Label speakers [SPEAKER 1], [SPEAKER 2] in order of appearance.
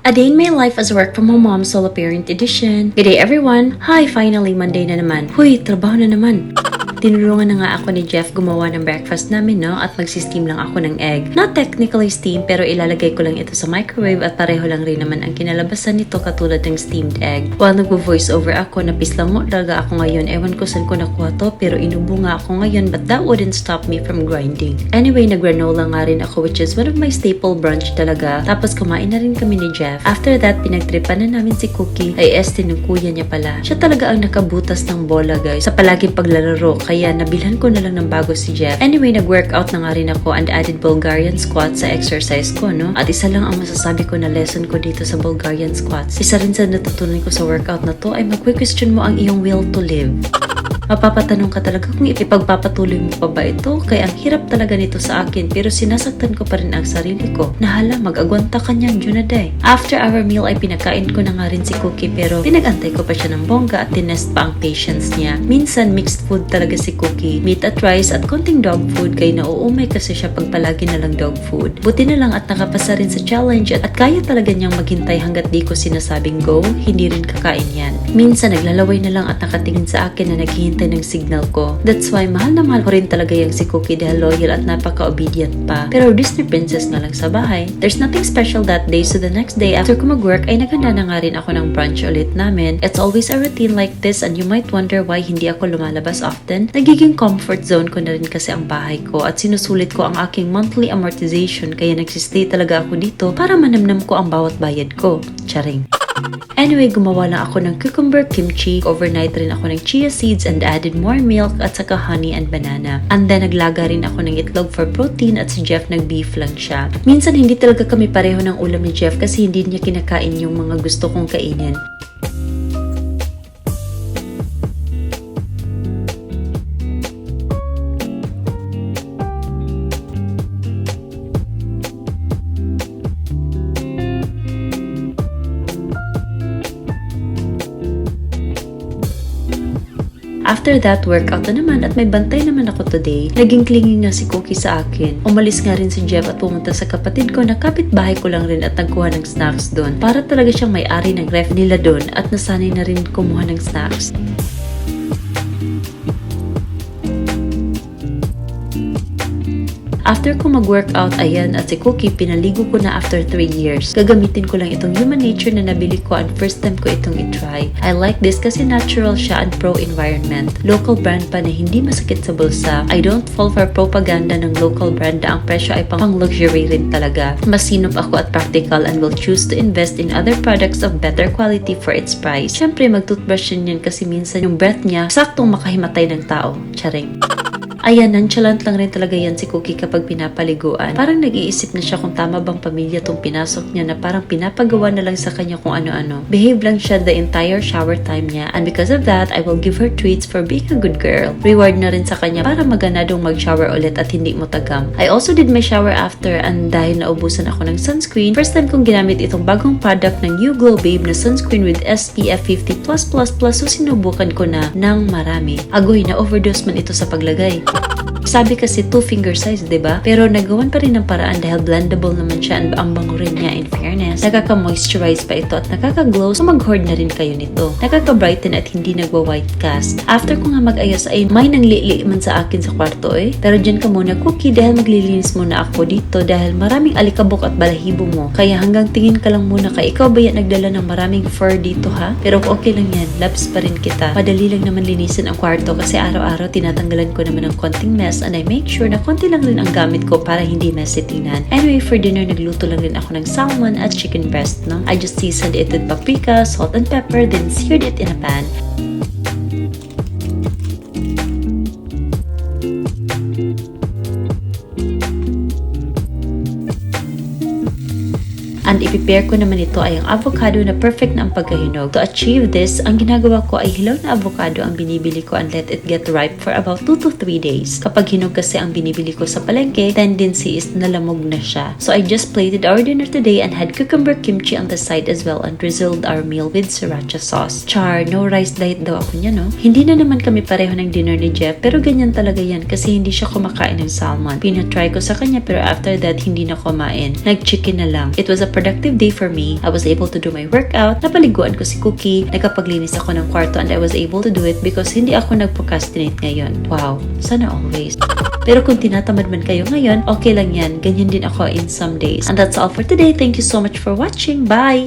[SPEAKER 1] A Day in My Life as Work from Home Mom Solo Parent Edition. Good day everyone! Hi! Finally, Monday na naman. Huy! Trabaho na naman! Tinulungan na nga ako ni Jeff gumawa ng breakfast namin, no? At magsisteam lang ako ng egg. Not technically steam, pero ilalagay ko lang ito sa microwave at pareho lang rin naman ang kinalabasan nito katulad ng steamed egg. While nagvo-voice over ako, napislango talaga ako ngayon. Ewan ko saan ko nakuha to, pero inubo nga ako ngayon, but that wouldn't stop me from grinding. Anyway, nag-granola nga rin ako, which is one of my staple brunch talaga. Tapos kumain na rin kami ni Jeff. After that, pinagtripan na namin si Cookie. Ay ng kuya niya pala. Siya talaga ang nakabutas ng bola, guys, sa palaging paglalaro. Kaya nabilhan ko na lang ng bago si Jeff. Anyway, nag-workout na nga rin ako and added Bulgarian squats sa exercise ko, no? At isa lang ang masasabi ko na lesson ko dito sa Bulgarian squats. Isa rin sa natutunan ko sa workout na to ay mag-question mo ang iyong will to live. Mapapatanong ka talaga kung ipagpapatuloy mo pa ba ito, kaya ang hirap talaga nito sa akin, pero sinasaktan ko pa rin ang sarili ko. Nahala, mag-agwanta ka niyan, Junaday. After our meal ay pinakain ko na nga rin si Cookie, pero pinag-antay ko pa siya ng bongga at tinest pa ang patience niya. Minsan mixed food talaga si Cookie, meat at rice at konting dog food, kaya nauumay kasi siya pag palagi na lang dog food. Buti na lang at nakapasa rin sa challenge at kaya talaga niyang maghintay hanggat di ko sinasabing go, hindi rin kakain yan. Minsan naglalaway na lang at nakatingin sa akin na naghihintay ng signal ko. That's why mahal na mahal ko rin talaga yung si Cookie dahil loyal at napaka-obedient pa. Pero Disney princess nga lang sa bahay. There's nothing special that day, so the next day after ko mag-work ay naghanda na nga rin ako ng brunch ulit namin. It's always a routine like this and you might wonder why hindi ako lumalabas often. Nagiging comfort zone ko na rin kasi ang bahay ko at sinusulit ko ang aking monthly amortization kaya nagsistay talaga ako dito para manamnam ko ang bawat bayad ko. Charing. Anyway, gumawa lang ako ng cucumber kimchi. Overnight rin ako ng chia seeds and added more milk at saka honey and banana. And then naglaga rin ako ng itlog for protein at si Jeff nag-beef lang siya. Minsan hindi talaga kami pareho ng ulam ni Jeff kasi hindi niya kinakain yung mga gusto kong kainin. After that, workout na naman at may bantay naman ako today. Naging clingy nga si Cookie sa akin. Umalis nga rin si Jeff at pumunta sa kapatid ko na kapitbahay ko lang rin at nagkuha ng snacks doon. Para talaga siyang may-ari ng ref nila doon at nasanay na rin kumuha ng snacks. After ko mag-workout, ayan, at si Cookie, pinaligo ko na after 3 years. Gagamitin ko lang itong Human Nature na nabili ko and first time ko itong i-try. I like this kasi natural siya and pro-environment. Local brand pa na hindi masakit sa bulsa. I don't fall for propaganda ng local brand na ang presyo ay pang-luxury rin talaga. Masinop ako at practical and will choose to invest in other products of better quality for its price. Siyempre, mag-toothbrush yan kasi minsan yung breath niya, saktong makahimatay ng tao. Charing. Ayan, nonchalant lang rin talaga yan si Cookie kapag pinapaliguan. Parang nag-iisip na siya kung tama bang pamilya tong pinasok niya na parang pinapagawa na lang sa kanya kung ano-ano. Behave lang siya the entire shower time niya and because of that, I will give her treats for being a good girl. Reward na rin sa kanya para maganadong mag-shower ulit at hindi mo tagam. I also did my shower after and dahil naubusan ako ng sunscreen, first time kong ginamit itong bagong product ng You Glow Babe na sunscreen with SPF 50+++, so sinubukan ko na ng marami. Agoy, na overdose man ito sa paglagay. Sabi kasi 2-finger size, diba? Pero nagawan pa rin ng paraan dahil blendable naman siya and ang bango rin niya in fairness. Nakaka-moisturize pa ito at nakaka-glow, so mag-hoard na rin kayo nito. Nakaka-brighten at hindi nagwa-white cast. After ko nga mag-ayos ay may nanglili man sa akin sa kwarto Pero dyan ka muna, Cookie, dahil maglilinis muna ako dito dahil maraming alikabok at balahibo mo. Kaya hanggang tingin ka lang muna kay ikaw ba yan nagdala ng maraming fur dito ha? Pero okay lang yan, labs pa rin kita. Madali lang naman linisin ang kwarto kasi araw-araw tinatanggalan ko naman ng konting mess and I make sure na konti lang rin ang gamit ko para hindi messy tingnan. Anyway, for dinner, nagluto lang rin ako ng salmon at chicken breast, no? I just seasoned it with paprika, salt and pepper, then seared it in a pan. And i-prepare ko naman ito ay ang avocado na perfect na ang pagkahinog. To achieve this, ang ginagawa ko ay hilaw na avocado ang binibili ko and let it get ripe for about 2 to 3 days. Kapag hinog kasi ang binibili ko sa palengke, tendency is nalamog na siya. So I just plated our dinner today and had cucumber kimchi on the side as well and drizzled our meal with sriracha sauce. Char, no rice diet daw ako niya, no? Hindi na naman kami pareho ng dinner ni Jeff, pero ganyan talaga yan kasi hindi siya kumakain ng salmon. Pinatry ko sa kanya pero after that, hindi na kumain. Nag-chicken na lang. It was a productive day for me. I was able to do my workout, napaliguan ko si Cookie, nakapaglinis ako ng kwarto, and I was able to do it because hindi ako nag-procrastinate ngayon. Wow, sana always. Pero kung tinatamad man kayo ngayon, okay lang yan. Ganyan din ako in some days. And that's all for today. Thank you so much for watching. Bye!